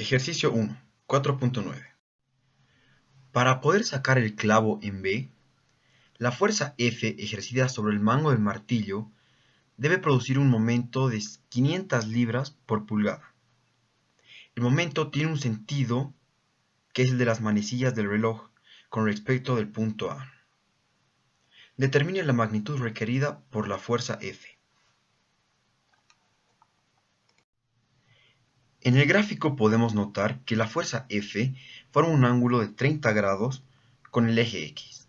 Ejercicio 1, 4.9. Para poder sacar el clavo en B, la fuerza F ejercida sobre el mango del martillo debe producir un momento de 500 libras por pulgada. El momento tiene un sentido que es el de las manecillas del reloj con respecto del punto A. Determine la magnitud requerida por la fuerza F. En el gráfico podemos notar que la fuerza F forma un ángulo de 30 grados con el eje X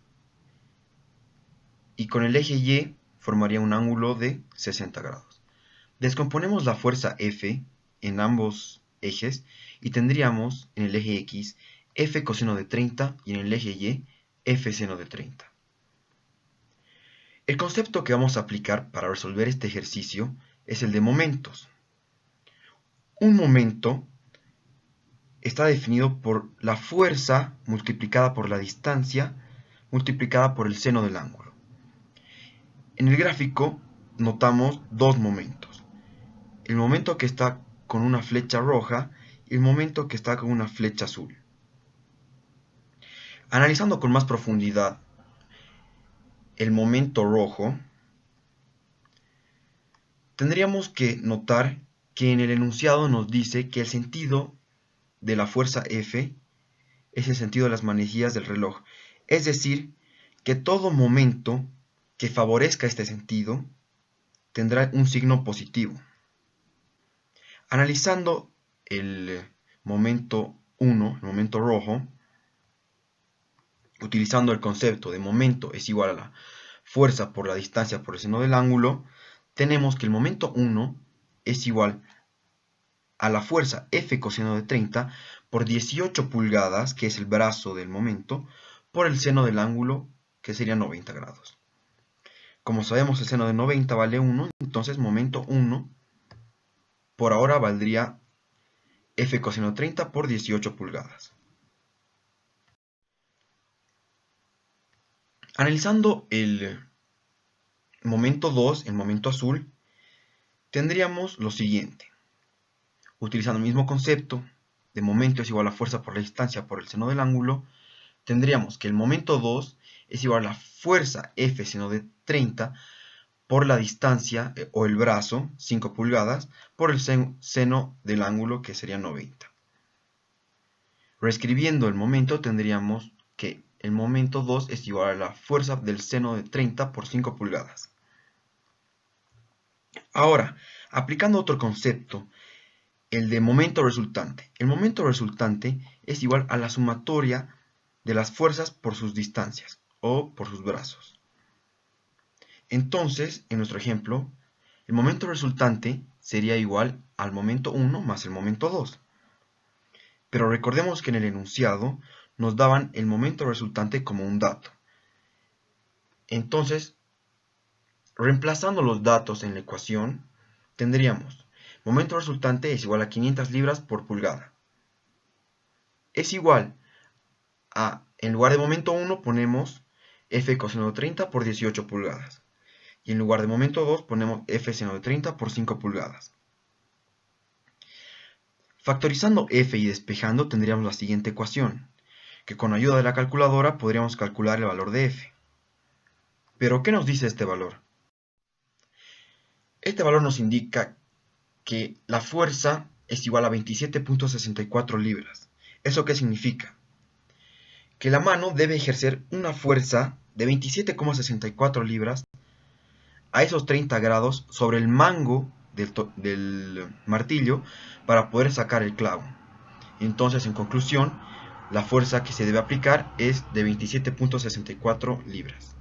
y con el eje Y formaría un ángulo de 60 grados. Descomponemos la fuerza F en ambos ejes y tendríamos en el eje X F coseno de 30 y en el eje Y F seno de 30. El concepto que vamos a aplicar para resolver este ejercicio es el de momentos. Un momento está definido por la fuerza multiplicada por la distancia multiplicada por el seno del ángulo. En el gráfico notamos dos momentos. El momento que está con una flecha roja y el momento que está con una flecha azul. Analizando con más profundidad el momento rojo, tendríamos que notar que en el enunciado nos dice que el sentido de la fuerza F es el sentido de las manecillas del reloj. Es decir, que todo momento que favorezca este sentido tendrá un signo positivo. Analizando el momento 1, el momento rojo, utilizando el concepto de momento es igual a la fuerza por la distancia por el seno del ángulo, tenemos que el momento 1 es igual a la fuerza F coseno de 30 por 18 pulgadas, que es el brazo del momento, por el seno del ángulo, que sería 90 grados. Como sabemos, el seno de 90 vale 1, entonces momento 1 por ahora valdría F coseno de 30 por 18 pulgadas. Analizando el momento 2, el momento azul, tendríamos lo siguiente. Utilizando el mismo concepto de momento es igual a fuerza por la distancia por el seno del ángulo, tendríamos que el momento 2 es igual a la fuerza F seno de 30 por la distancia o el brazo, 5 pulgadas, por el seno del ángulo, que sería 90. Reescribiendo el momento tendríamos que el momento 2 es igual a la fuerza del seno de 30 por 5 pulgadas. Ahora, aplicando otro concepto, el de momento resultante. El momento resultante es igual a la sumatoria de las fuerzas por sus distancias o por sus brazos. Entonces, en nuestro ejemplo, el momento resultante sería igual al momento 1 más el momento 2. Pero recordemos que en el enunciado nos daban el momento resultante como un dato. Entonces, reemplazando los datos en la ecuación, tendríamos momento resultante es igual a 500 libras por pulgada. Es igual a, en lugar de momento 1 ponemos F coseno de 30 por 18 pulgadas. Y en lugar de momento 2 ponemos F seno de 30 por 5 pulgadas. Factorizando F y despejando tendríamos la siguiente ecuación, que con ayuda de la calculadora podríamos calcular el valor de F. ¿Pero qué nos dice este valor? Este valor nos indica que la fuerza es igual a 27.64 libras. ¿Eso qué significa? Que la mano debe ejercer una fuerza de 27,64 libras a esos 30 grados sobre el mango del martillo para poder sacar el clavo. Entonces, en conclusión, la fuerza que se debe aplicar es de 27.64 libras.